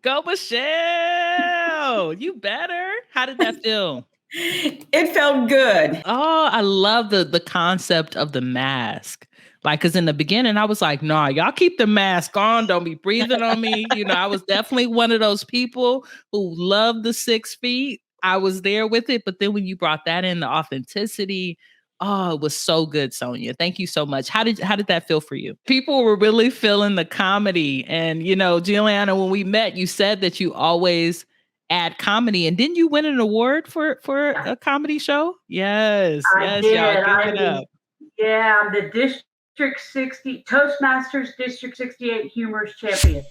Go, Michelle. You better. How did that feel? It felt good. Oh, I love the concept of the mask. Like, because in the beginning, I was like, nah, y'all keep the mask on. Don't be breathing on me. I was definitely one of those people who loved the 6 feet. I was there with it. But then when you brought that in, the authenticity, oh, it was so good, Sonia. Thank you so much. How did that feel for you? People were really feeling the comedy. And, Juliana, when we met, you said that you always add comedy. And didn't you win an award for a comedy show? Yes. I Yes, did. y'all. Give it up. Yeah, I'm the District 60 Toastmasters District 68 Humorous Champion.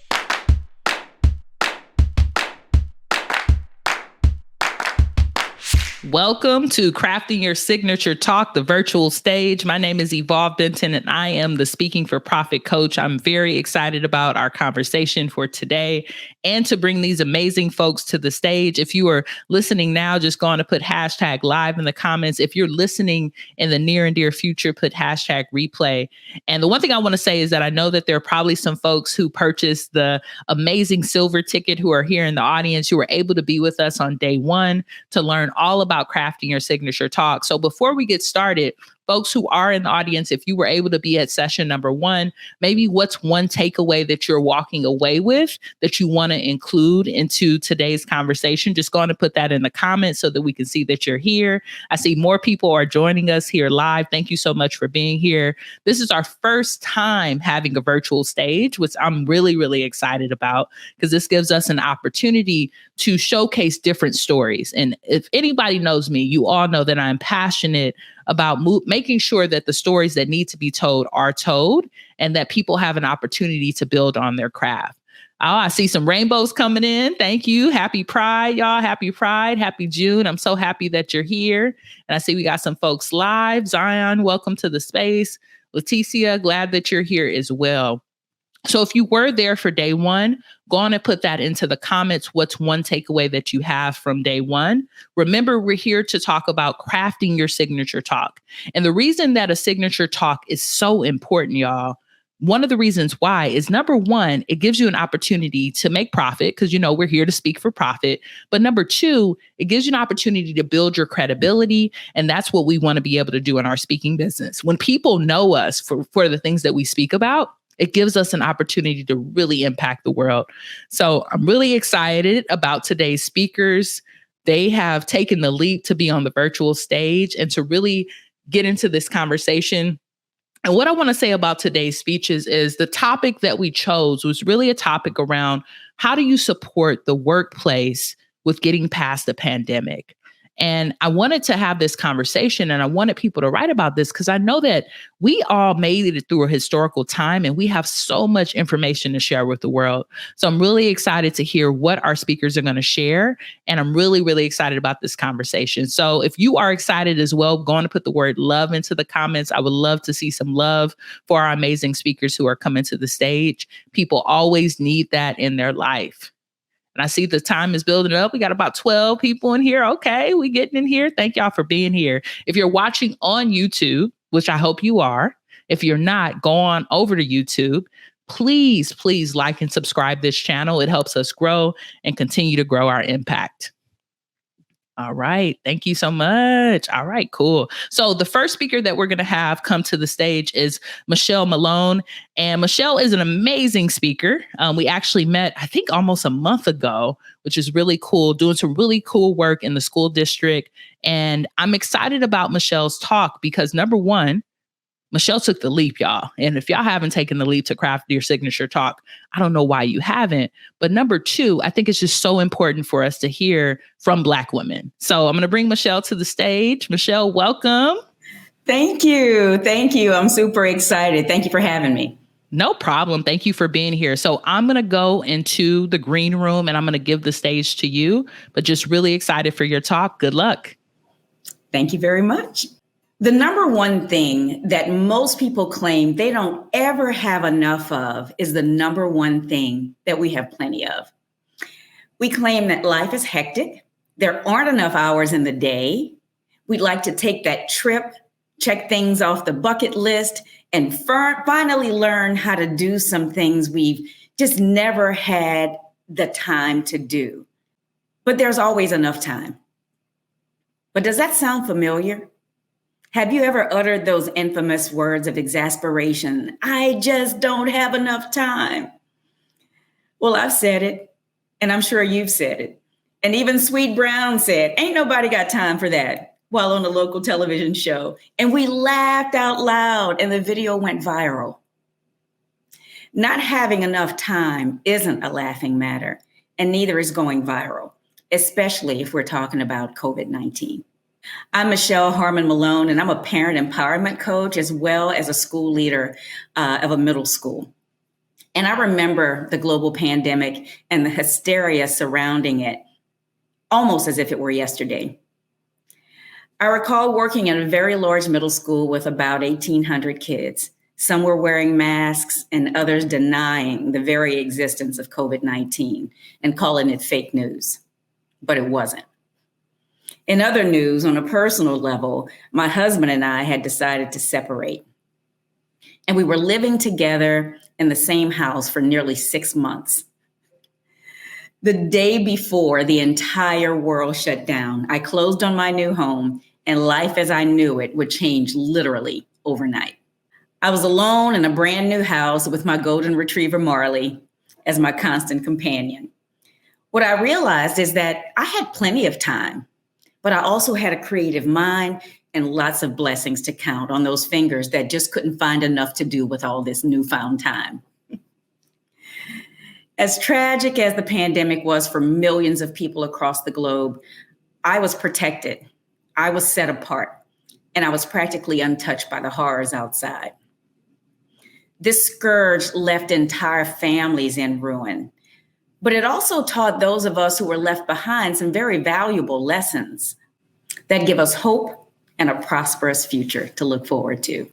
Welcome to Crafting Your Signature Talk, the virtual stage. My name is Evolve Benton, and I am the Speaking for Profit coach. I'm very excited about our conversation for today and to bring these amazing folks to the stage. If you are listening now, just go on to put hashtag live in the comments. If you're listening in the near and dear future, put hashtag replay. And the one thing I want to say is that I know that there are probably some folks who purchased the amazing silver ticket who are here in the audience who were able to be with us on day one to learn all about crafting your signature talk. So before we get started, folks who are in the audience, if you were able to be at session number 1, maybe what's one takeaway that you're walking away with that you want to include into today's conversation? Just go on and put that in the comments so that we can see that you're here. I see more people are joining us here live. Thank you so much for being here. This is our first time having a virtual stage, which I'm really, really excited about because this gives us an opportunity to showcase different stories. And if anybody knows me, you all know that I'm passionate about making sure that the stories that need to be told are told and that people have an opportunity to build on their craft. Oh, I see some rainbows coming in. Thank you. Happy Pride, y'all. Happy Pride. Happy June. I'm so happy that you're here. And I see we got some folks live. Zion, welcome to the space. Leticia, glad that you're here as well. So if you were there for day one, go on and put that into the comments. What's one takeaway that you have from day one? Remember, we're here to talk about crafting your signature talk. And the reason that a signature talk is so important, y'all, one of the reasons why is number one, it gives you an opportunity to make profit because, we're here to speak for profit. But number two, it gives you an opportunity to build your credibility. And that's what we want to be able to do in our speaking business. When people know us for the things that we speak about, it gives us an opportunity to really impact the world. So I'm really excited about today's speakers. They have taken the leap to be on the virtual stage and to really get into this conversation. And what I want to say about today's speeches is the topic that we chose was really a topic around how do you support the workplace with getting past the pandemic? And I wanted to have this conversation and I wanted people to write about this because I know that we all made it through a historical time and we have so much information to share with the world. So I'm really excited to hear what our speakers are going to share. And I'm really, really excited about this conversation. So if you are excited as well, go on to put the word love into the comments. I would love to see some love for our amazing speakers who are coming to the stage. People always need that in their life. And I see the time is building up. We got about 12 people in here. Okay, we getting in here. Thank y'all for being here. If you're watching on YouTube, which I hope you are, if you're not, go on over to YouTube. Please, please like and subscribe this channel. It helps us grow and continue to grow our impact. All right. Thank you so much. All right, cool. So the first speaker that we're going to have come to the stage is Michelle Malone. And Michelle is an amazing speaker. We actually met, I think, almost a month ago, which is really cool, doing some really cool work in the school district. And I'm excited about Michelle's talk because number one, Michelle took the leap, y'all. And if y'all haven't taken the leap to craft your signature talk, I don't know why you haven't. But number two, I think it's just so important for us to hear from Black women. So I'm going to bring Michelle to the stage. Michelle, welcome. Thank you. Thank you. I'm super excited. Thank you for having me. No problem. Thank you for being here. So I'm going to go into the green room and I'm going to give the stage to you, but just really excited for your talk. Good luck. Thank you very much. The number one thing that most people claim they don't ever have enough of is the number one thing that we have plenty of. We claim that life is hectic. There aren't enough hours in the day. We'd like to take that trip, check things off the bucket list, and finally learn how to do some things we've just never had the time to do. But there's always enough time. But does that sound familiar? Have you ever uttered those infamous words of exasperation? I just don't have enough time. Well, I've said it, and I'm sure you've said it. And even Sweet Brown said, ain't nobody got time for that, while on a local television show. And we laughed out loud, and the video went viral. Not having enough time isn't a laughing matter, and neither is going viral, especially if we're talking about COVID-19. I'm Michelle Harmon Malone, and I'm a parent empowerment coach as well as a school leader of a middle school. And I remember the global pandemic and the hysteria surrounding it almost as if it were yesterday. I recall working in a very large middle school with about 1,800 kids. Some were wearing masks and others denying the very existence of COVID-19 and calling it fake news, but it wasn't. In other news, on a personal level, my husband and I had decided to separate. And we were living together in the same house for nearly 6 months. The day before the entire world shut down, I closed on my new home, and life as I knew it would change literally overnight. I was alone in a brand new house with my golden retriever, Marley, as my constant companion. What I realized is that I had plenty of time, but I also had a creative mind and lots of blessings to count on those fingers that just couldn't find enough to do with all this newfound time. As tragic as the pandemic was for millions of people across the globe, I was protected, I was set apart, and I was practically untouched by the horrors outside. This scourge left entire families in ruin, but it also taught those of us who were left behind some very valuable lessons that give us hope and a prosperous future to look forward to.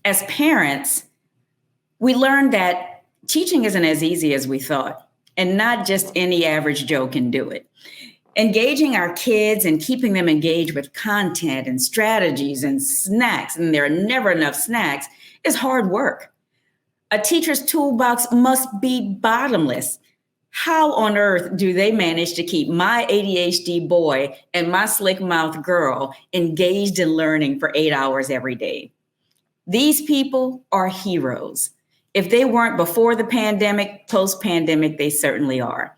As parents, we learned that teaching isn't as easy as we thought, and not just any average Joe can do it. Engaging our kids and keeping them engaged with content and strategies and snacks, and there are never enough snacks, is hard work. A teacher's toolbox must be bottomless. How on earth do they manage to keep my ADHD boy and my slick mouth girl engaged in learning for 8 hours every day? These people are heroes. If they weren't before the pandemic, post-pandemic, they certainly are.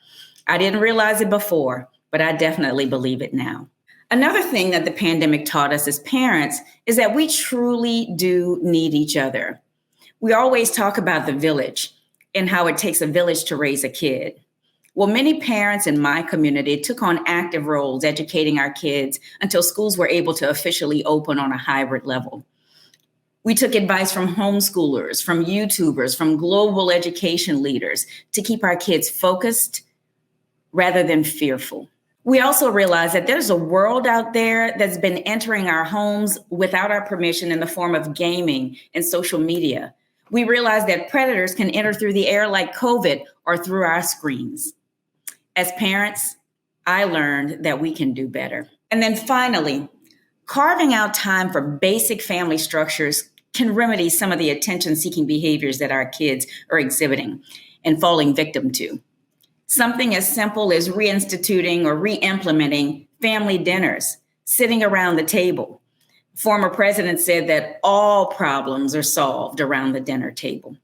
I didn't realize it before, but I definitely believe it now. Another thing that the pandemic taught us as parents is that we truly do need each other. We always talk about the village and how it takes a village to raise a kid. Well, many parents in my community took on active roles educating our kids until schools were able to officially open on a hybrid level. We took advice from homeschoolers, from YouTubers, from global education leaders to keep our kids focused rather than fearful. We also realized that there's a world out there that's been entering our homes without our permission in the form of gaming and social media. We realized that predators can enter through the air like COVID or through our screens. As parents, I learned that we can do better. And then finally, carving out time for basic family structures can remedy some of the attention-seeking behaviors that our kids are exhibiting and falling victim to. Something as simple as reinstituting or re-implementing family dinners, sitting around the table. Former president said that all problems are solved around the dinner table.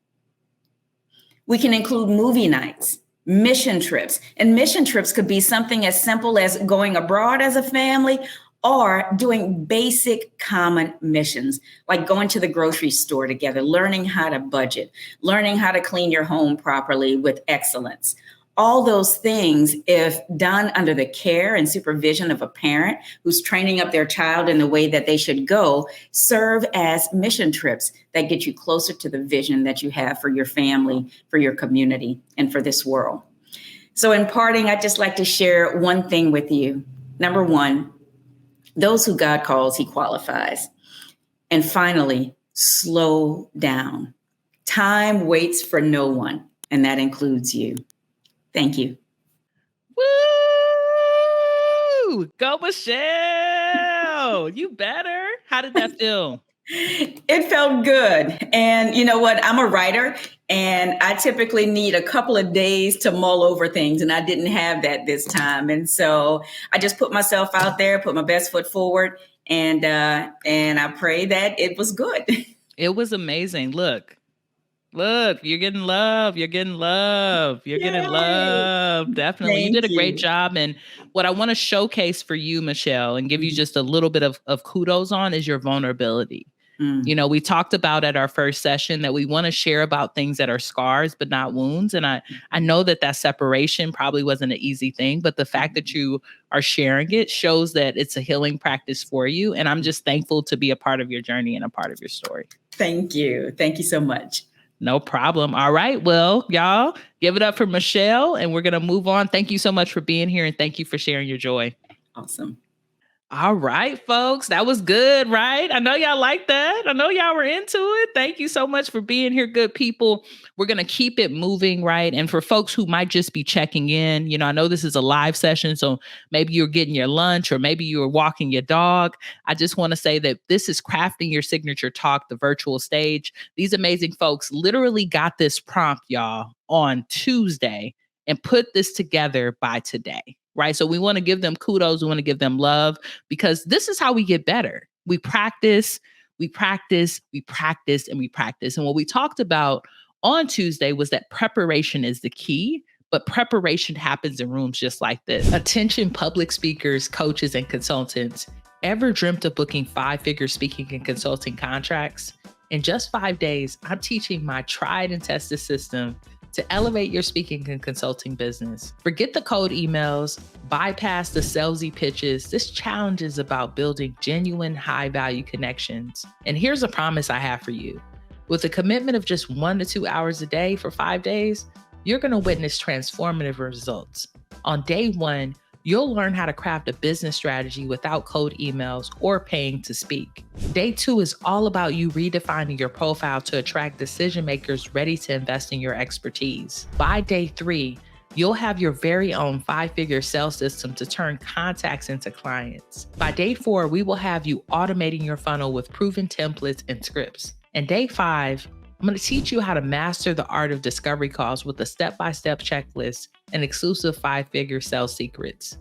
We can include movie nights, mission trips, and mission trips could be something as simple as going abroad as a family or doing basic common missions, like going to the grocery store together, learning how to budget, learning how to clean your home properly with excellence. All those things, if done under the care and supervision of a parent who's training up their child in the way that they should go, serve as mission trips that get you closer to the vision that you have for your family, for your community, and for this world. So in parting, I'd just like to share one thing with you. Number one, those who God calls, he qualifies. And finally, slow down. Time waits for no one, and that includes you. Thank you. Woo! Go, Michelle. You better. How did that feel? It felt good. And you know what? I'm a writer and I typically need a couple of days to mull over things. And I didn't have that this time. And so I just put myself out there, put my best foot forward, and I pray that it was good. It was amazing. Look, you're getting love. You're getting love. You're getting love. Definitely. You Thank did a great you. job. And what I want to showcase for you, Michelle, and give you just a little bit of kudos on is your vulnerability. You know, we talked about at our first session that we want to share about things that are scars, but not wounds. And I know that separation probably wasn't an easy thing, but the fact that you are sharing it shows that it's a healing practice for you. And I'm just thankful to be a part of your journey and a part of your story. Thank you. Thank you so much. No problem. All right. Well, y'all give it up for Michelle and we're going to move on. Thank you so much for being here and thank you for sharing your joy. Awesome. All right, folks. That was good, right? I know y'all like that. I know y'all were into it. Thank you so much for being here, good people. We're going to keep it moving, right? And for folks who might just be checking in, you know, I know this is a live session, so maybe you're getting your lunch or maybe you're walking your dog. I just want to say that this is Crafting Your Signature Talk, the virtual stage. These amazing folks literally got this prompt, y'all, on Tuesday and put this together by today. Right. So we want to give them kudos. We want to give them love because this is how we get better. We practice, we practice, we practice, and we practice. And what we talked about on Tuesday was that preparation is the key, but preparation happens in rooms just like this. Attention, public speakers, coaches, and consultants. Ever dreamt of booking 5-figure speaking and consulting contracts? In just 5 days, I'm teaching my tried and tested system to elevate your speaking and consulting business. Forget the cold emails, bypass the salesy pitches. This challenge is about building genuine high-value connections. And here's a promise I have for you. With a commitment of just 1 to 2 hours a day for 5 days, you're gonna witness transformative results. On day 1, you'll learn how to craft a business strategy without cold emails or paying to speak. Day 2 is all about you redefining your profile to attract decision makers ready to invest in your expertise. By day 3, you'll have your very own 5-figure sales system to turn contacts into clients. By day 4, we will have you automating your funnel with proven templates and scripts. And day 5, I'm going to teach you how to master the art of discovery calls with a step-by-step checklist and exclusive 5-figure sales secrets.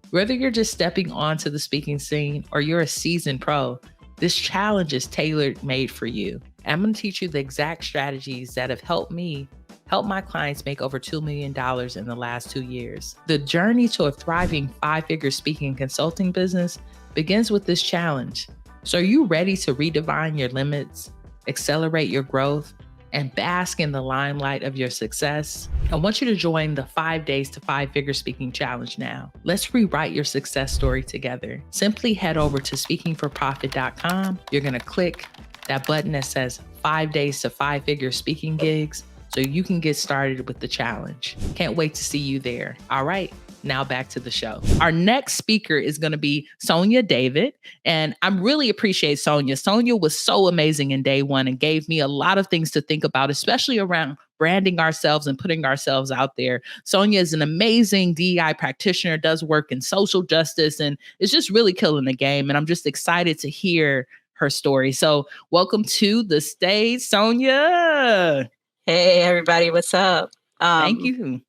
Whether you're just stepping onto the speaking scene or you're a seasoned pro, this challenge is tailor-made for you. And I'm going to teach you the exact strategies that have helped me help my clients make over $2 million in the last 2 years. The journey to a thriving 5-figure speaking and consulting business begins with this challenge. So are you ready to redefine your limits, accelerate your growth, and bask in the limelight of your success? I want you to join the 5 Days to 5-Figure Speaking Challenge now. Let's rewrite your success story together. Simply head over to speakingforprofit.com. You're going to click that button that says 5 Days to 5-Figure Speaking Gigs so you can get started with the challenge. Can't wait to see you there. All right. Now back to the show. Our next speaker is going to be Sonia David. And I really appreciate Sonia. Sonia was so amazing in day 1 and gave me a lot of things to think about, especially around branding ourselves and putting ourselves out there. Sonia is an amazing DEI practitioner, does work in social justice, and is just really killing the game. And I'm just excited to hear her story. So welcome to the stage, Sonia. Hey, everybody. What's up? Thank you.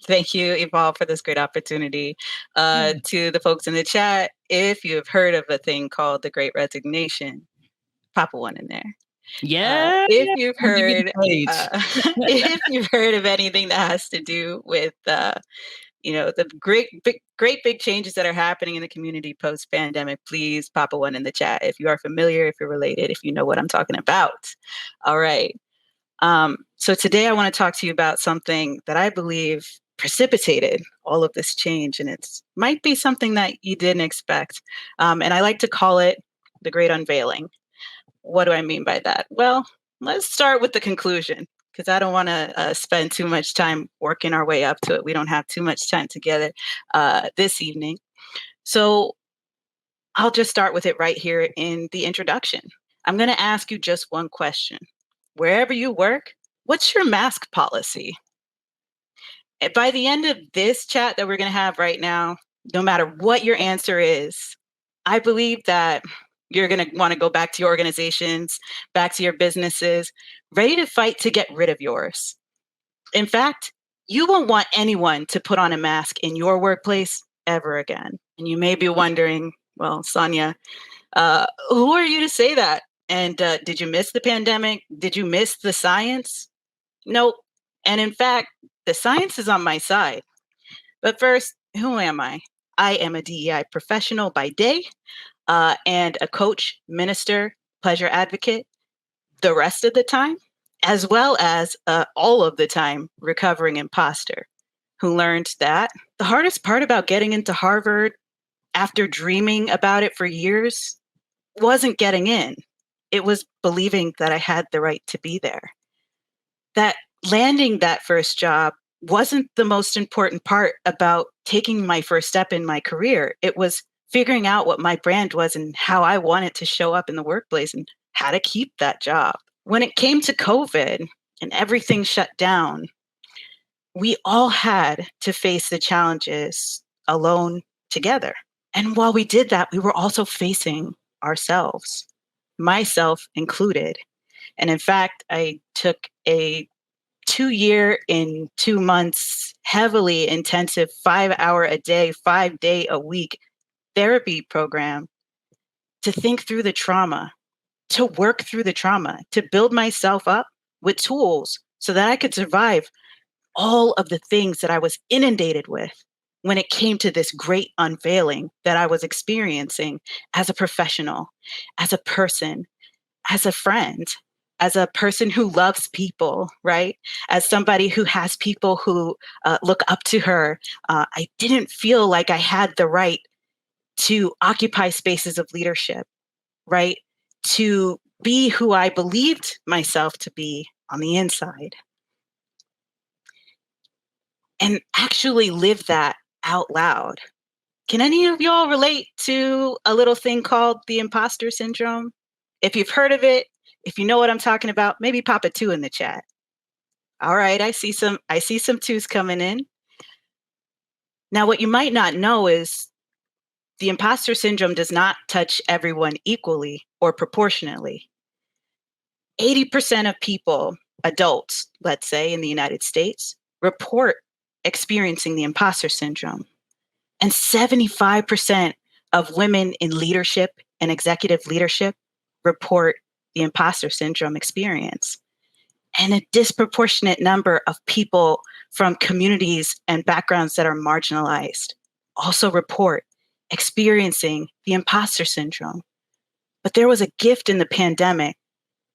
Thank you, Evolve, for this great opportunity. To the folks in the chat, if you've heard of a thing called the Great Resignation, pop a 1 in there. Yeah. If you've heard, if you've heard of anything that has to do with, the great big changes that are happening in the community post-pandemic, please pop a 1 in the chat. If you are familiar, if you're related, if you know what I'm talking about. All right. So today I want to talk to you about something that I believe precipitated all of this change, and it might be something that you didn't expect. And I like to call it the Great Unveiling. What do I mean by that? Well, let's start with the conclusion, because I don't want to spend too much time working our way up to it. We don't have too much time together this evening. So I'll just start with it right here in the introduction. I'm going to ask you just one question. Wherever you work, what's your mask policy? And by the end of this chat that we're going to have right now, no matter what your answer is, I believe that You're going to want to go back to your organizations, back to your businesses, ready to fight to get rid of yours. In fact, you won't want anyone to put on a mask in your workplace ever again. And you may be wondering, well, Sonia, who are you to say that? And did you miss the pandemic? Did you miss the science? Nope. And in fact, the science is on my side. But first, who am I? I am a DEI professional by day and a coach, minister, pleasure advocate the rest of the time, as well as all of the time recovering imposter who learned that the hardest part about getting into Harvard after dreaming about it for years wasn't getting in. It was believing that I had the right to be there. That landing that first job wasn't the most important part about taking my first step in my career. It was figuring out what my brand was and how I wanted to show up in the workplace and how to keep that job. When it came to COVID and everything shut down, we all had to face the challenges alone together. And while we did that, we were also facing ourselves, myself included. And in fact, I took a 2-year in 2 months, heavily intensive 5-hour a day, 5-day a week therapy program to think through the trauma, to work through the trauma, to build myself up with tools so that I could survive all of the things that I was inundated with when it came to this great unveiling that I was experiencing as a professional, as a person, as a friend, as a person who loves people, right? As somebody who has people who look up to her. I didn't feel like I had the right to occupy spaces of leadership, right? To be who I believed myself to be on the inside. And actually live that out loud. Can any of y'all relate to a little thing called the imposter syndrome? If you've heard of it, if you know what I'm talking about, maybe pop a 2 in the chat. All right, I see some 2s coming in. Now, what you might not know is the imposter syndrome does not touch everyone equally or proportionately. 80% of people, adults, let's say in the United States, report experiencing the imposter syndrome. And 75% of women in leadership and executive leadership report the imposter syndrome experience. And a disproportionate number of people from communities and backgrounds that are marginalized also report experiencing the imposter syndrome. But there was a gift in the pandemic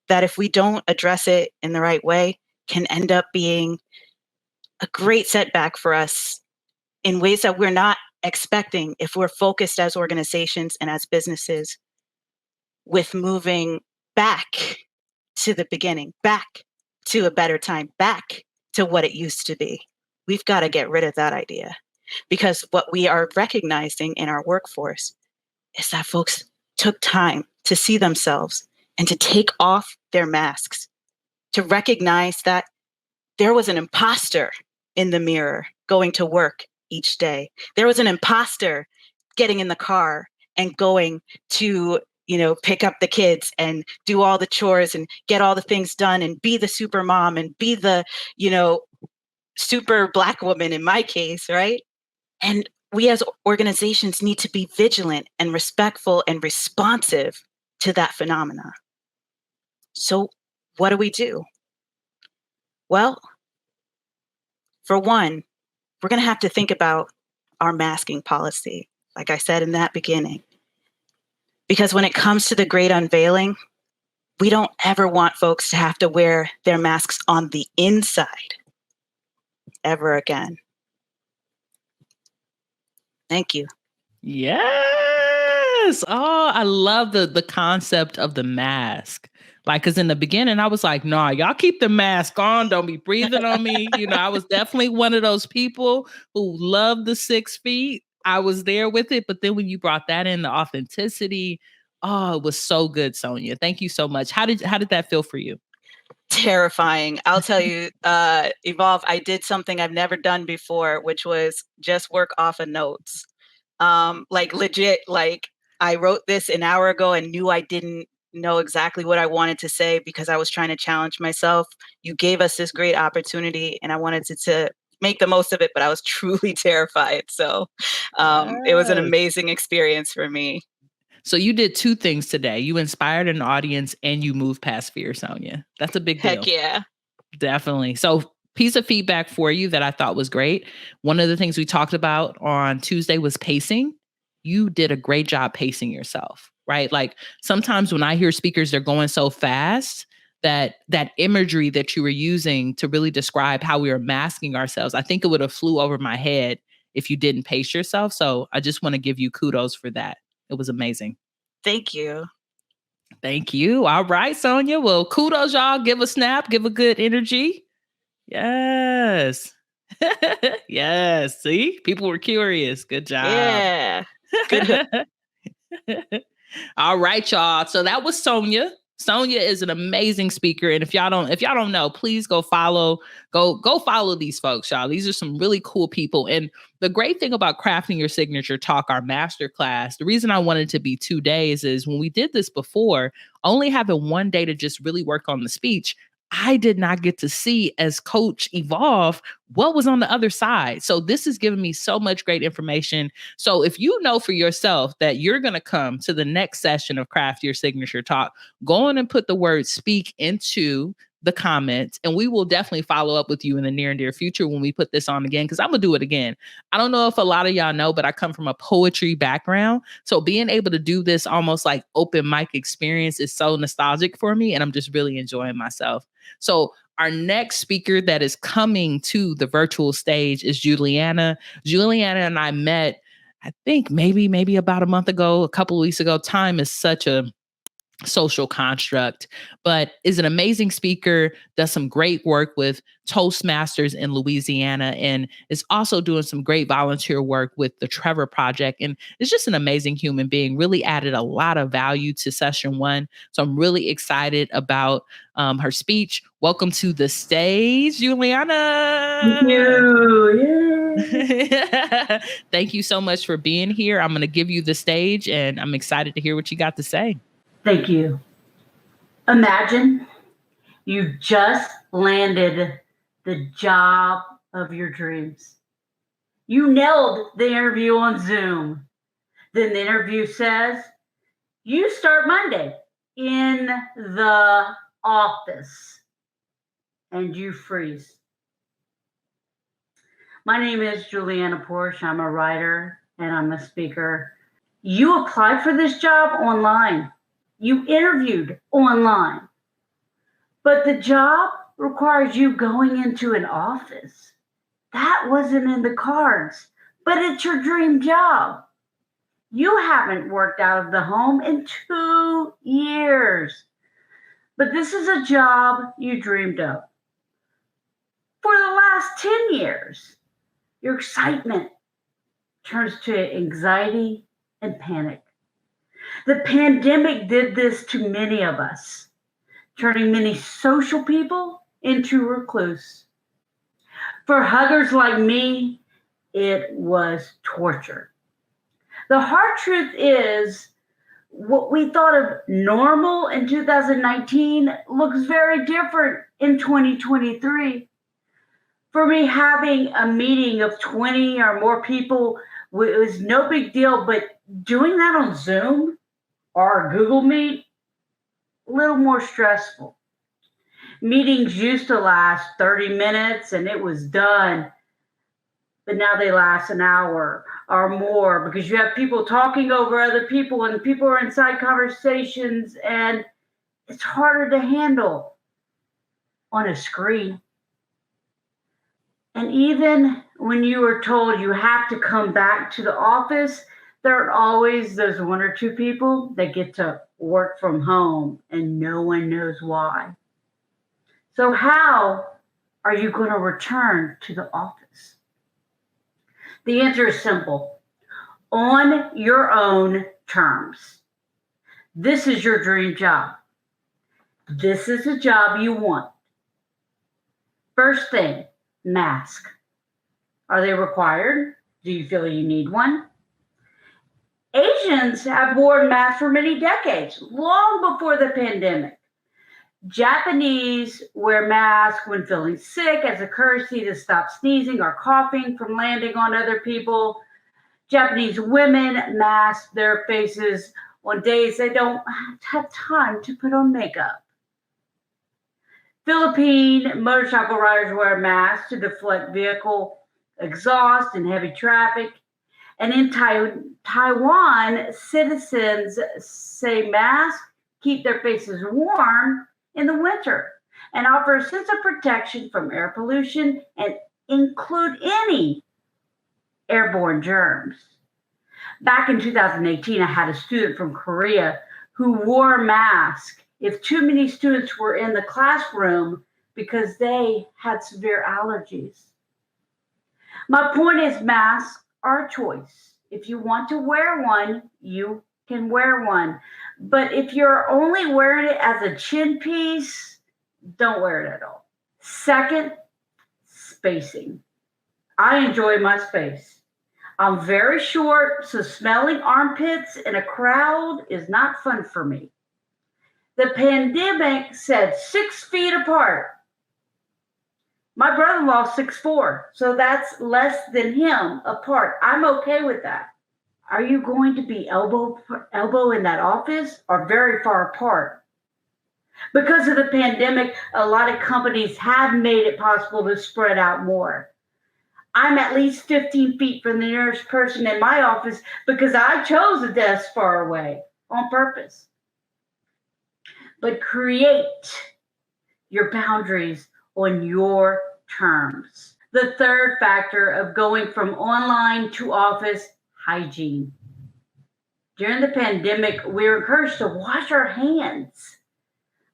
that if we don't address it in the right way, can end up being a great setback for us in ways that we're not expecting if we're focused as organizations and as businesses with moving back to the beginning, back to a better time, back to what it used to be. We've got to get rid of that idea because what we are recognizing in our workforce is that folks took time to see themselves and to take off their masks, to recognize that there was an imposter in the mirror going to work each day. There was an imposter getting in the car and going to, pick up the kids and do all the chores and get all the things done and be the super mom and be the, super Black woman in my case, right? And we as organizations need to be vigilant and respectful and responsive to that phenomena. So what do we do? Well, for one, we're going to have to think about our masking policy, like I said in that beginning. Because when it comes to the great unveiling, we don't ever want folks to have to wear their masks on the inside ever again. Thank you. Yes. Oh, I love the concept of the mask. Like, because in the beginning, I was like, nah, y'all keep the mask on. Don't be breathing on me. I was definitely one of those people who loved the 6 feet. I was there with it. But then when you brought that in, the authenticity, oh, it was so good, Sonia. Thank you so much. How did that feel for you? Terrifying. I'll tell you, Evolve, I did something I've never done before, which was just work off of notes. Like legit, like I wrote this an hour ago and knew I didn't know exactly what I wanted to say because I was trying to challenge myself. You gave us this great opportunity and I wanted to make the most of it, but I was truly terrified. So it was an Yes. amazing experience for me. So you did two things today. You inspired an audience and you moved past fear, Sonia. That's a big deal. Heck yeah. Definitely. So piece of feedback for you that I thought was great. One of the things we talked about on Tuesday was pacing. You did a great job pacing yourself, right? Like sometimes when I hear speakers, they're going so fast that that imagery that you were using to really describe how we are masking ourselves, I think it would have flew over my head if you didn't pace yourself. So I just want to give you kudos for that. It was amazing. Thank you. Thank you. All right, Sonia. Well, kudos, y'all. Give a snap, give a good energy. Yes. Yes. See, people were curious. Good job. Yeah. Good. All right, y'all. So that was Sonia. Sonia is an amazing speaker. And if y'all don't know, please go follow these folks, y'all. These are some really cool people. And the great thing about Crafting Your Signature Talk, our masterclass, the reason I wanted to be 2 days is when we did this before, only having one day to just really work on the speech, I did not get to see as Coach Evolve what was on the other side. So this has given me so much great information. So if you know for yourself that you're going to come to the next session of Craft Your Signature Talk, go on and put the word speak into the comments, and we will definitely follow up with you in the near and dear future when we put this on again, because I'm gonna do it again. I don't know if a lot of y'all know, but I come from a poetry background. So being able to do this almost like open mic experience is so nostalgic for me, and I'm just really enjoying myself. So our next speaker that is coming to the virtual stage is Juliana. Juliana and I met, I think maybe about a month ago, a couple of weeks ago. Time is such a social construct, but is an amazing speaker, does some great work with Toastmasters in Louisiana, and is also doing some great volunteer work with the Trevor Project. And is just an amazing human being, really added a lot of value to session one. So I'm really excited about her speech. Welcome to the stage, Juliana. Thank you. Yeah. Thank you so much for being here. I'm going to give you the stage, and I'm excited to hear what you got to say. Thank you. Imagine you just landed the job of your dreams. You nailed the interview on Zoom. Then the interview says, you start Monday in the office, and you freeze. My name is Juliana Porsche. I'm a writer and I'm a speaker. You applied for this job online. You interviewed online, but the job requires you going into an office. That wasn't in the cards, but it's your dream job. You haven't worked out of the home in 2 years, but this is a job you dreamed of. For the last 10 years, your excitement turns to anxiety and panic. The pandemic did this to many of us, turning many social people into recluse. For huggers like me, it was torture. The hard truth is, what we thought of normal in 2019 looks very different in 2023. For me, having a meeting of 20 or more people was no big deal, but doing that on Zoom or Google Meet, a little more stressful. Meetings used to last 30 minutes and it was done, but now they last an hour or more because you have people talking over other people and people are inside conversations, and it's harder to handle on a screen. And even when you are told you have to come back to the office, there are always those 1 or 2 people that get to work from home and no one knows why. So how are you going to return to the office? The answer is simple. On your own terms. This is your dream job. This is the job you want. First thing, mask. Are they required? Do you feel you need one? Asians have worn masks for many decades, long before the pandemic. Japanese wear masks when feeling sick as a courtesy to stop sneezing or coughing from landing on other people. Japanese women mask their faces on days they don't have time to put on makeup. Philippine motorcycle riders wear masks to deflect vehicle exhaust in heavy traffic. And in Taiwan, citizens say masks keep their faces warm in the winter and offer a sense of protection from air pollution and include any airborne germs. Back in 2018, I had a student from Korea who wore a mask if too many students were in the classroom because they had severe allergies. My point is, masks are a choice. If you want to wear one, you can wear one. But if you're only wearing it as a chin piece, don't wear it at all. Second, spacing. I enjoy my space. I'm very short, so smelling armpits in a crowd is not fun for me. The pandemic said 6 feet apart. My brother-in-law is 6'4", so that's less than him apart. I'm okay with that. Are you going to be elbow in that office or very far apart? Because of the pandemic, a lot of companies have made it possible to spread out more. I'm at least 15 feet from the nearest person in my office because I chose a desk far away on purpose. But create your boundaries on your terms. The third factor of going from online to office, hygiene. During the pandemic, we were encouraged to wash our hands.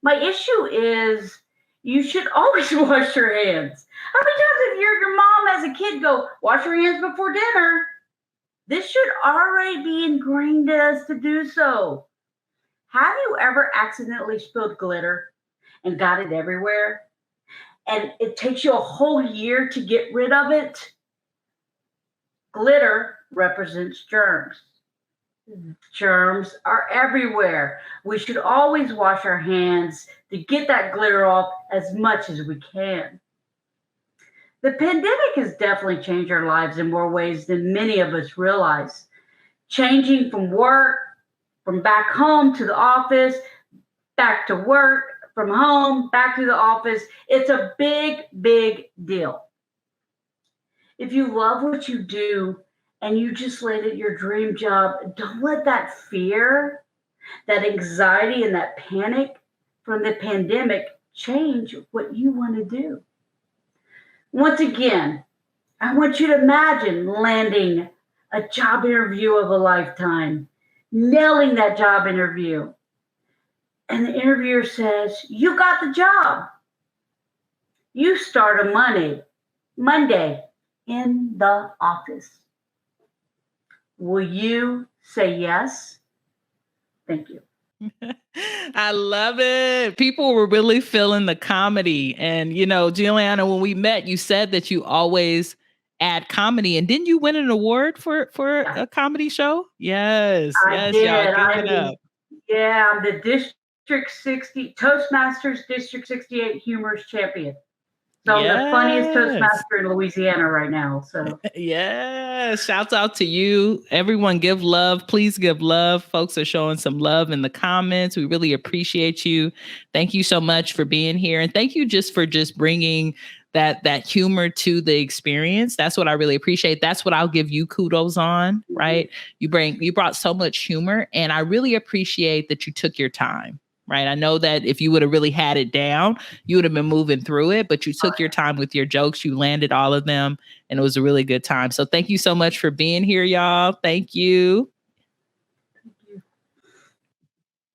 My issue is you should always wash your hands. How many times have your mom as a kid go, wash your hands before dinner? This should already be ingrained in us to do so. Have you ever accidentally spilled glitter and got it everywhere? And it takes you a whole year to get rid of it? Glitter represents germs. Germs are everywhere. We should always wash our hands to get that glitter off as much as we can. The pandemic has definitely changed our lives in more ways than many of us realize. Changing from work, from back home to the office, back to work, from home, back to the office. It's a big, big deal. If you love what you do and you just landed your dream job, don't let that fear, that anxiety, and that panic from the pandemic change what you want to do. Once again, I want you to imagine landing a job interview of a lifetime, nailing that job interview. And the interviewer says, you got the job. You start on Monday in the office. Will you say yes? Thank you. I love it. People were really feeling the comedy. And, you know, Juliana, when we met, you said that you always add comedy. And didn't you win an award for a comedy show? Yes. I did. Y'all give it up. Yeah, I'm the District 60 Toastmasters District 68 Humorous Champion. So I'm the funniest Toastmaster in Louisiana right now. So yeah, shouts out to you. Everyone give love. Please give love. Folks are showing some love in the comments. We really appreciate you. Thank you so much for being here. And thank you just for bringing that humor to the experience. That's what I really appreciate. That's what I'll give you kudos on, right? You brought so much humor, and I really appreciate that you took your time. Right. I know that if you would have really had it down, you would have been moving through it, but you took your time with your jokes. You landed all of them, and it was a really good time. So thank you so much for being here, y'all. Thank you.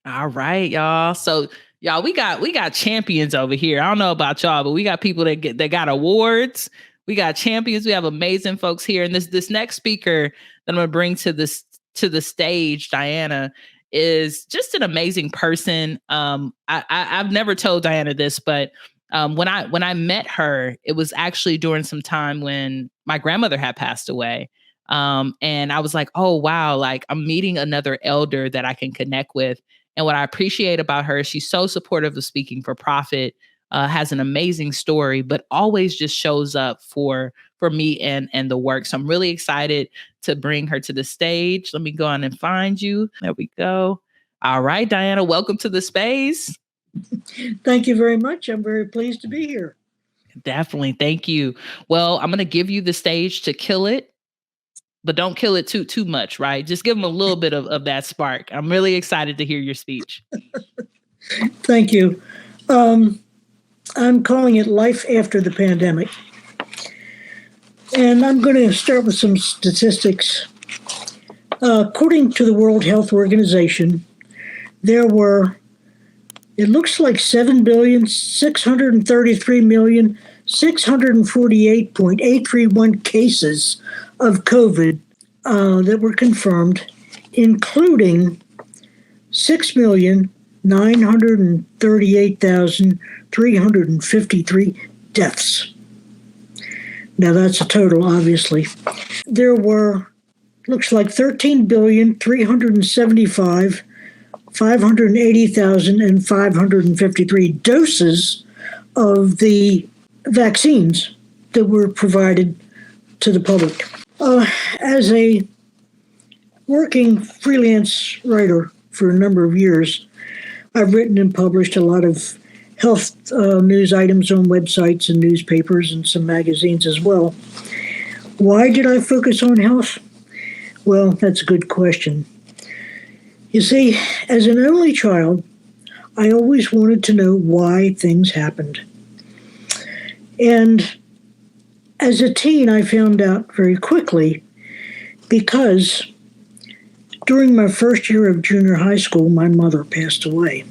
All right, y'all. So y'all, we got champions over here. I don't know about y'all, but we got people that got awards. We got champions. We have amazing folks here. And this next speaker that I'm going to bring to the stage, Diana, is just an amazing person. I've never told Diana this, but when I met her, it was actually during some time when my grandmother had passed away. And I was like, oh, wow, like I'm meeting another elder that I can connect with. And what I appreciate about her is she's so supportive of Speaking for Profit, has an amazing story, but always just shows up for me and the work. So I'm really excited to bring her to the stage. Let me go on and find you. There we go. All right, Diana, welcome to the space. Thank you very much. I'm very pleased to be here. Definitely. Thank you. Well, I'm going to give you the stage to kill it, but don't kill it too much, right? Just give them a little bit of that spark. I'm really excited to hear your speech. Thank you. I'm calling it Life After the Pandemic. And I'm going to start with some statistics. According to the World Health Organization, there were, it looks like 7,633,648,831 cases of COVID that were confirmed, including 6,938,353 deaths. Now that's a total, obviously. There were, looks like 13,375,580,553 doses of the vaccines that were provided to the public. As a working freelance writer for a number of years, I've written and published a lot of health news items on websites and newspapers and some magazines as well. Why did I focus on health? Well, that's a good question. You see, as an only child, I always wanted to know why things happened. And as a teen, I found out very quickly because during my first year of junior high school, my mother passed away.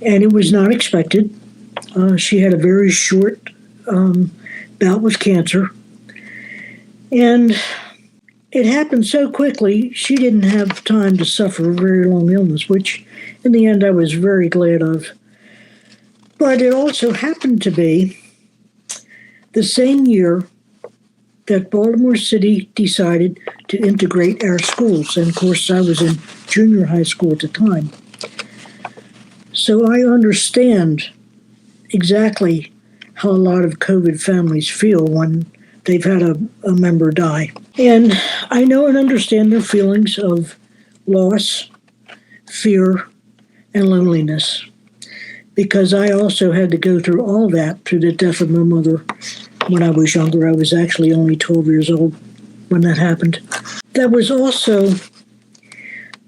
And it was not expected. She had a very short bout with cancer. And it happened so quickly, she didn't have time to suffer a very long illness, which in the end I was very glad of. But it also happened to be the same year that Baltimore City decided to integrate our schools. And of course, I was in junior high school at the time. So I understand exactly how a lot of COVID families feel when they've had a member die. And I know and understand their feelings of loss, fear, and loneliness, because I also had to go through all that through the death of my mother when I was younger. I was actually only 12 years old when that happened. That was also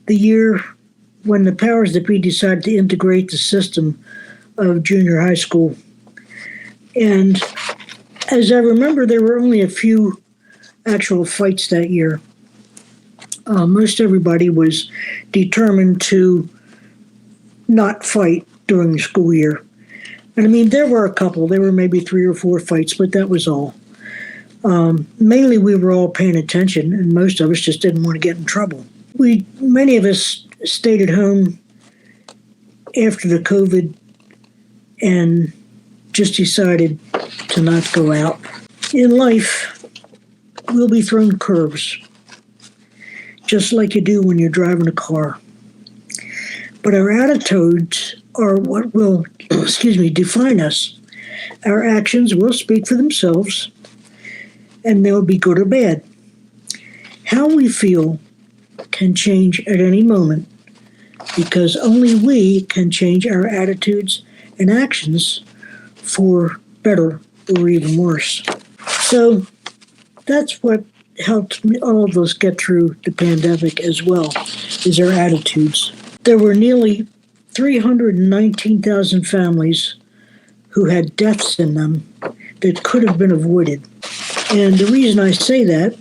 the year when the powers that be decided to integrate the system of junior high school. And as I remember, there were only a few actual fights that year. Most everybody was determined to not fight during the school year. And I mean, there were a couple. There were maybe 3 or 4 fights, but that was all. Mainly, we were all paying attention, and most of us just didn't want to get in trouble. Many of us stayed at home after the COVID and just decided to not go out. In life, we'll be thrown curves, just like you do when you're driving a car. But our attitudes are what will, define us. Our actions will speak for themselves, and they'll be good or bad. How we feel can change at any moment, because only we can change our attitudes and actions for better or even worse. So that's what helped all of us get through the pandemic as well, is our attitudes. There were nearly 319,000 families who had deaths in them that could have been avoided. And the reason I say that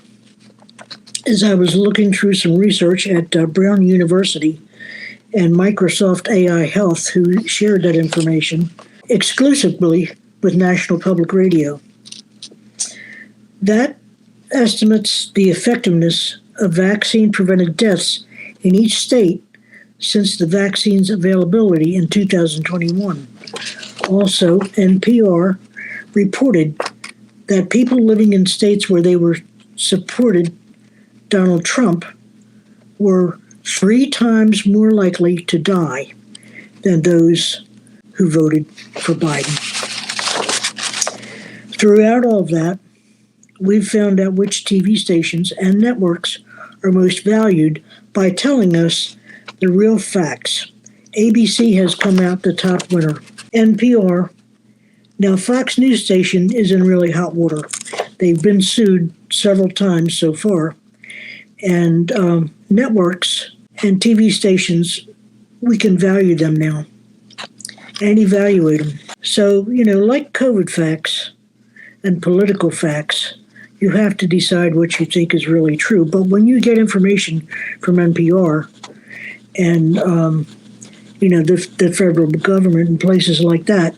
is I was looking through some research at Brown University and Microsoft AI Health, who shared that information exclusively with National Public Radio. That estimates the effectiveness of vaccine-prevented deaths in each state since the vaccine's availability in 2021. Also, NPR reported that people living in states where they were supported Donald Trump were 3 times more likely to die than those who voted for Biden. Throughout all of that, we've found out which TV stations and networks are most valued by telling us the real facts. ABC has come out the top winner. NPR. Now, Fox News Station is in really hot water. They've been sued several times so far. And networks and TV stations, we can value them now and evaluate them. So, like COVID facts and political facts, you have to decide what you think is really true. But when you get information from NPR and, the federal government and places like that,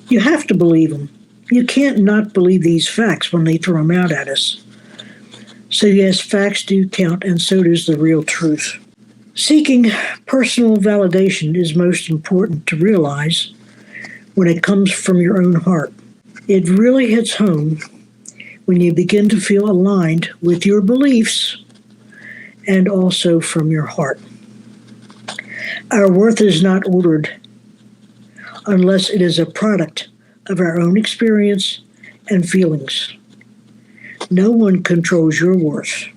you have to believe them. You can't not believe these facts when they throw them out at us. So yes, facts do count, and so does the real truth. Seeking personal validation is most important to realize when it comes from your own heart. It really hits home when you begin to feel aligned with your beliefs and also from your heart. Our worth is not ordered unless it is a product of our own experience and feelings. No one controls your worth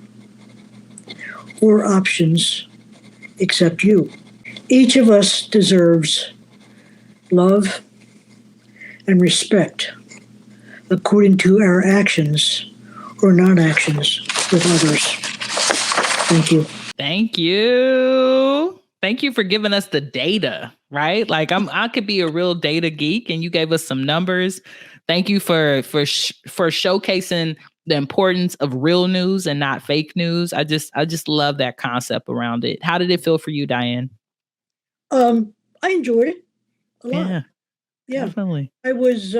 or options except you. Each of us deserves love and respect according to our actions or non-actions with others. Thank you. Thank you. Thank you for giving us the data, right? Like I could be a real data geek, and you gave us some numbers. Thank you for showcasing the importance of real news and not fake news. I just love that concept around it. How did it feel for you, Diane? I enjoyed it a lot. Yeah, definitely. I was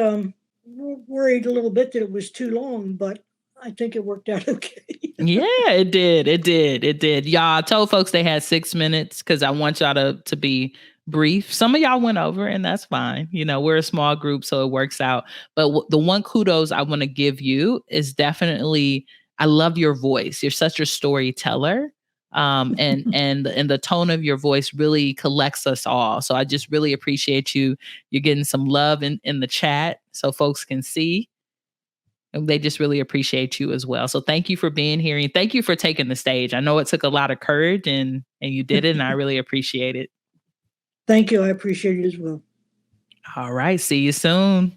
worried a little bit that it was too long, but I think it worked out okay. Yeah, it did. Y'all, I told folks they had 6 minutes because I want y'all to be brief. Some of y'all went over, and that's fine. We're a small group, so it works out. But the one kudos I want to give you is definitely, I love your voice. You're such a storyteller. And the tone of your voice really collects us all. So I just really appreciate you. You're getting some love in the chat so folks can see. And they just really appreciate you as well. So thank you for being here, and thank you for taking the stage. I know it took a lot of courage, and you did it, and I really appreciate it. Thank you. I appreciate it as well. All right. See you soon.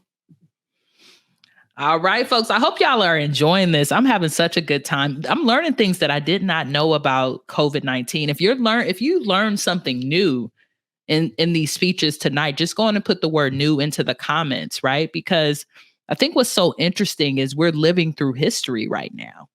All right, folks. I hope y'all are enjoying this. I'm having such a good time. I'm learning things that I did not know about COVID-19. If you learned something new in these speeches tonight, just go on and put the word new into the comments, right? Because I think what's so interesting is we're living through history right now.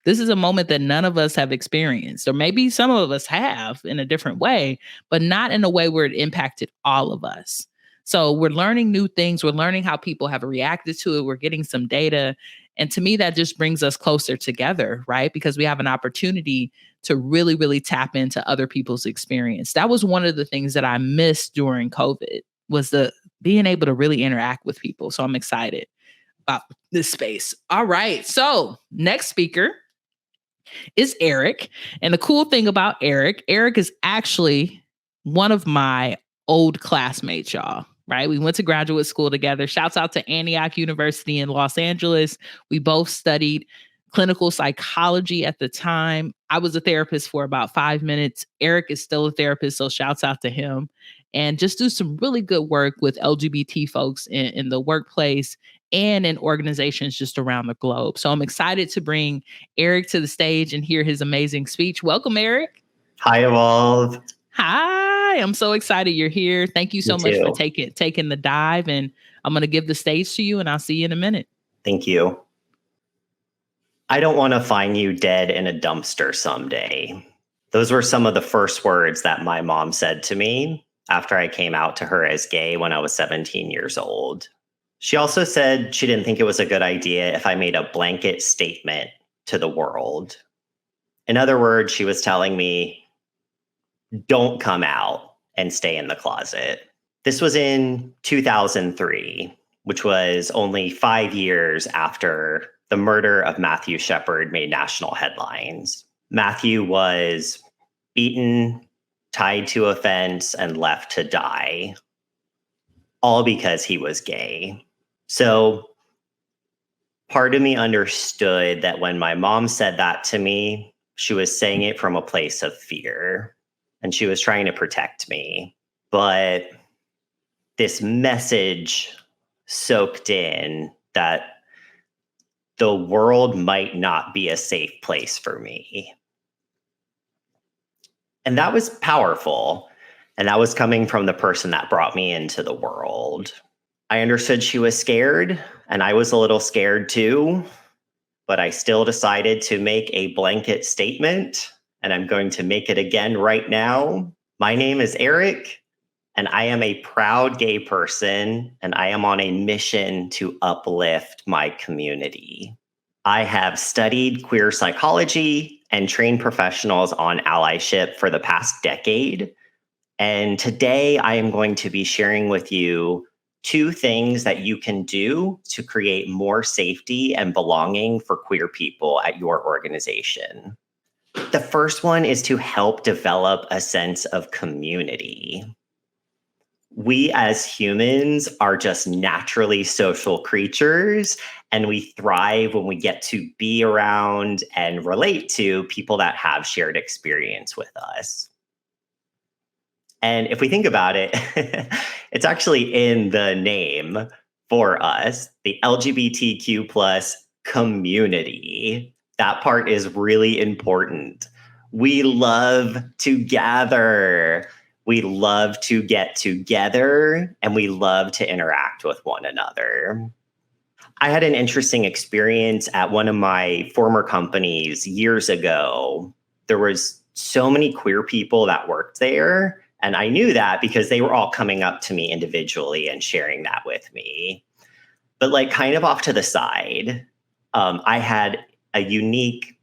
This is a moment that none of us have experienced, or maybe some of us have in a different way, but not in a way where it impacted all of us. So we're learning new things. We're learning how people have reacted to it. We're getting some data. And to me, that just brings us closer together, right? Because we have an opportunity to really, really tap into other people's experience. That was one of the things that I missed during COVID, was the being able to really interact with people. So I'm excited about this space. All right. So next speaker is Eric. And the cool thing about Eric is actually one of my old classmates, y'all. Right? We went to graduate school together. Shouts out to Antioch University in Los Angeles. We both studied clinical psychology at the time. I was a therapist for about 5 minutes. Eric is still a therapist, so shouts out to him. And just do some really good work with LGBT folks in the workplace and in organizations just around the globe. So I'm excited to bring Eric to the stage and hear his amazing speech. Welcome, Eric. Hi, Evolve. Hi, I'm so excited you're here. Thank you so much for taking the dive, and I'm going to give the stage to you, and I'll see you in a minute. Thank you. I don't want to find you dead in a dumpster someday. Those were some of the first words that my mom said to me after I came out to her as gay when I was 17 years old. She also said she didn't think it was a good idea if I made a blanket statement to the world. In other words, she was telling me, don't come out and stay in the closet. This was in 2003, which was only 5 years after the murder of Matthew Shepard made national headlines. Matthew was beaten, tied to a fence, and left to die, all because he was gay. So part of me understood that when my mom said that to me, she was saying it from a place of fear, and she was trying to protect me. But this message soaked in that the world might not be a safe place for me. And that was powerful. And that was coming from the person that brought me into the world. I understood she was scared, and I was a little scared too, but I still decided to make a blanket statement, and I'm going to make it again right now. My name is Eric, and I am a proud gay person, and I am on a mission to uplift my community. I have studied queer psychology and trained professionals on allyship for the past decade. And today I am going to be sharing with you 2 things that you can do to create more safety and belonging for queer people at your organization. The first one is to help develop a sense of community. We as humans are just naturally social creatures, and we thrive when we get to be around and relate to people that have shared experience with us. And if we think about it, it's actually in the name for us, the LGBTQ plus community. That part is really important. We love to gather. We love to get together, and we love to interact with one another. I had an interesting experience at one of my former companies years ago. There was so many queer people that worked there, and I knew that because they were all coming up to me individually and sharing that with me. But like kind of off to the side, I had a unique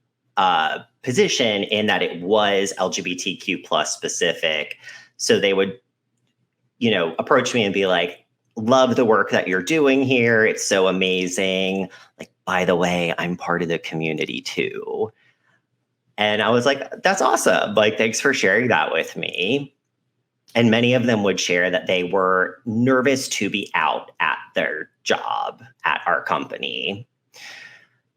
position in that it was LGBTQ plus specific. So they would, approach me and be like, love the work that you're doing here. It's so amazing. Like, by the way, I'm part of the community too. And I was like, that's awesome. Like, thanks for sharing that with me. And many of them would share that they were nervous to be out at their job at our company.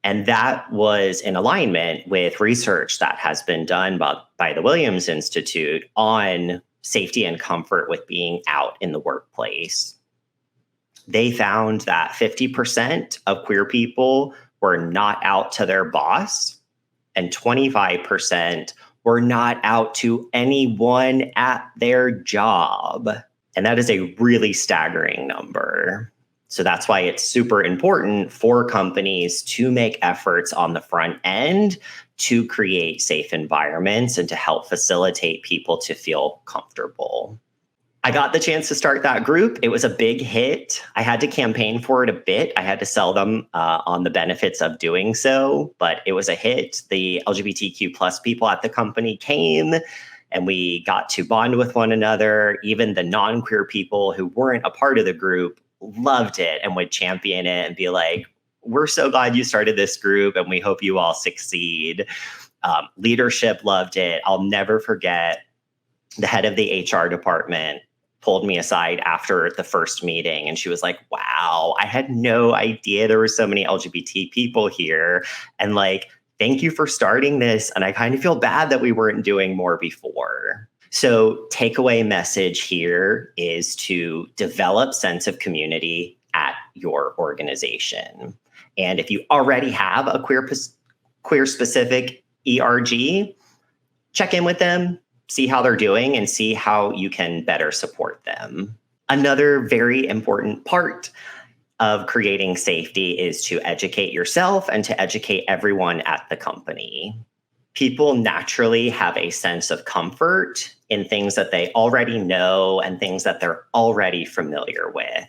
And that was in alignment with research that has been done by the Williams Institute on safety and comfort with being out in the workplace. They found that 50% of queer people were not out to their boss, and 25% were not out to anyone at their job. And that is a really staggering number. So that's why it's super important for companies to make efforts on the front end to create safe environments and to help facilitate people to feel comfortable. I got the chance to start that group. It was a big hit. I had to campaign for it a bit. I had to sell them on the benefits of doing so, but it was a hit. The LGBTQ plus people at the company came, and we got to bond with one another. Even the non-queer people who weren't a part of the group loved it and would champion it and be like, we're so glad you started this group and we hope you all succeed. Leadership loved it. I'll never forget the head of the HR department pulled me aside after the first meeting, and she was like, wow, I had no idea there were so many LGBT people here. And like, thank you for starting this. And I kind of feel bad that we weren't doing more before. So takeaway message here is to develop sense of community at your organization. And if you already have a queer specific ERG, check in with them, see how they're doing, and see how you can better support them. Another very important part of creating safety is to educate yourself and to educate everyone at the company. People naturally have a sense of comfort in things that they already know and things that they're already familiar with.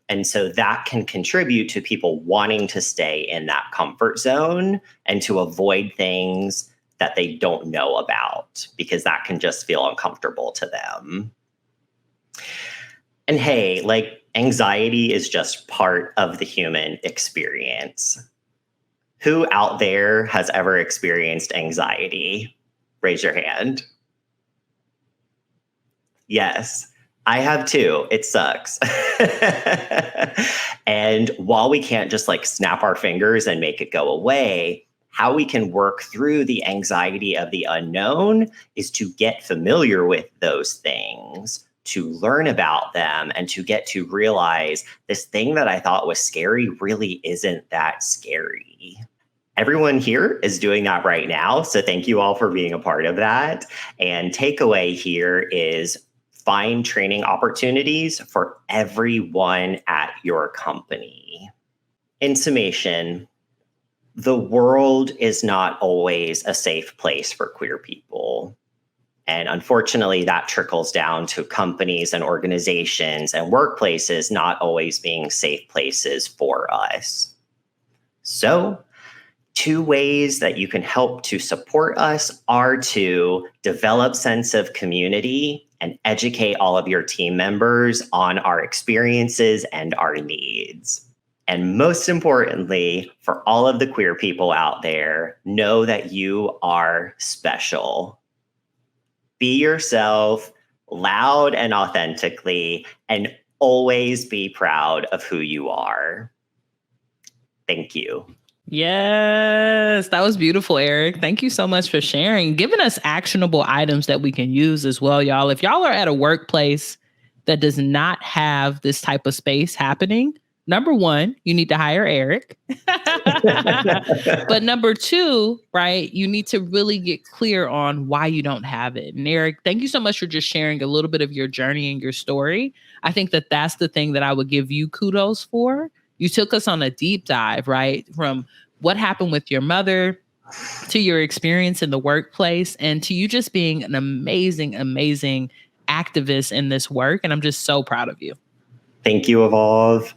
And so that can contribute to people wanting to stay in that comfort zone and to avoid things that they don't know about, because that can just feel uncomfortable to them. And hey, like, anxiety is just part of the human experience. Who out there has ever experienced anxiety? Raise your hand. Yes, I have too. It sucks. And while we can't just like snap our fingers and make it go away, how we can work through the anxiety of the unknown is to get familiar with those things, to learn about them, and to get to realize this thing that I thought was scary really isn't that scary. Everyone here is doing that right now. So thank you all for being a part of that. And takeaway here is find training opportunities for everyone at your company. In summation, the world is not always a safe place for queer people. And unfortunately, that trickles down to companies and organizations and workplaces not always being safe places for us. So, 2 ways that you can help to support us are to develop sense of community and educate all of your team members on our experiences and our needs. And most importantly, for all of the queer people out there, know that you are special. Be yourself, loud and authentically, and always be proud of who you are. Thank you. Yes, that was beautiful, Eric. Thank you so much for sharing, giving us actionable items that we can use as well, y'all. If y'all are at a workplace that does not have this type of space happening, number 1, you need to hire Eric. But number 2, right, you need to really get clear on why you don't have it. And Eric, thank you so much for just sharing a little bit of your journey and your story. I think that that's the thing that I would give you kudos for. You took us on a deep dive, right? From what happened with your mother to your experience in the workplace and to you just being an amazing, amazing activist in this work. And I'm just so proud of you. Thank you, Evolve.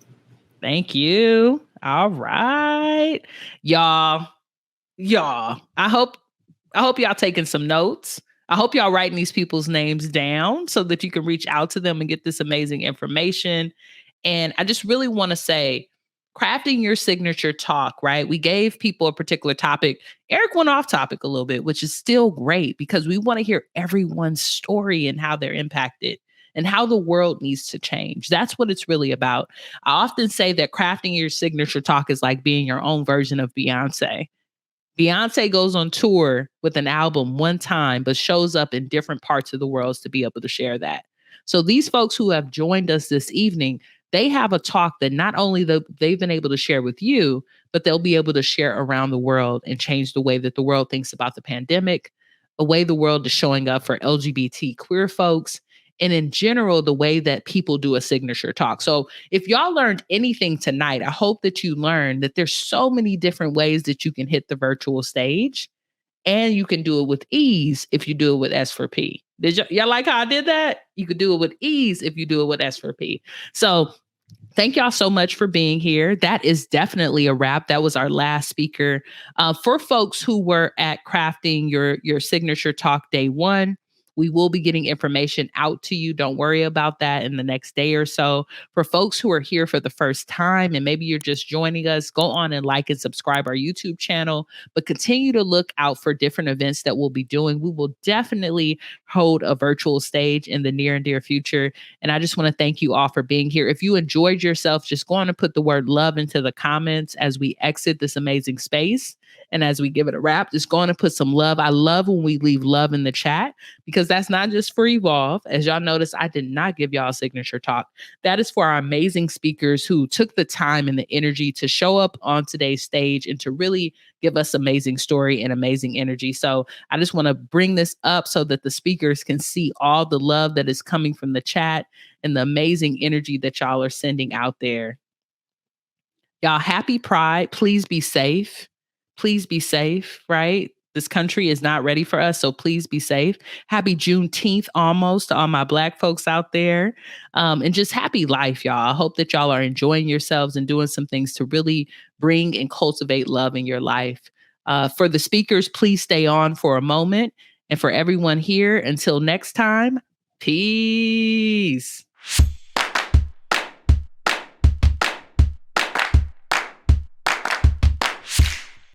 Thank you. All right. Y'all, I hope y'all taking some notes. I hope y'all writing these people's names down so that you can reach out to them and get this amazing information. And I just really want to say, crafting your signature talk, right? We gave people a particular topic. Eric went off topic a little bit, which is still great because we want to hear everyone's story and how they're impacted and how the world needs to change. That's what it's really about. I often say that crafting your signature talk is like being your own version of Beyonce. Beyonce goes on tour with an album one time, but shows up in different parts of the world to be able to share that. So these folks who have joined us this evening, they have a talk that not only they've been able to share with you, but they'll be able to share around the world and change the way that the world thinks about the pandemic, the way the world is showing up for LGBT queer folks, and in general, the way that people do a signature talk. So if y'all learned anything tonight, I hope that you learned that there's so many different ways that you can hit the virtual stage. And you can do it with ease if you do it with S4P. Did y'all like how I did that? You could do it with ease if you do it with S4P. So thank y'all so much for being here. That is definitely a wrap. That was our last speaker. For folks who were at Crafting Your Signature Talk Day 1, we will be getting information out to you. Don't worry about that in the next day or so. For folks who are here for the first time and maybe you're just joining us, go on and like and subscribe our YouTube channel, but continue to look out for different events that we'll be doing. We will definitely hold a virtual stage in the near and dear future. And I just want to thank you all for being here. If you enjoyed yourself, just go on and put the word love into the comments as we exit this amazing space. And as we give it a wrap, just go on and put some love. I love when we leave love in the chat because that's not just for Evolve. As y'all notice, I did not give y'all a signature talk. That is for our amazing speakers who took the time and the energy to show up on today's stage and to really give us amazing story and amazing energy. So I just want to bring this up so that the speakers can see all the love that is coming from the chat and the amazing energy that y'all are sending out there. Y'all, happy Pride. Please be safe. Please be safe, right? This country is not ready for us, so please be safe. Happy Juneteenth almost to all my Black folks out there. And just happy life, y'all. I hope that y'all are enjoying yourselves and doing some things to really bring and cultivate love in your life. For the speakers, please stay on for a moment. And for everyone here, until next time, peace.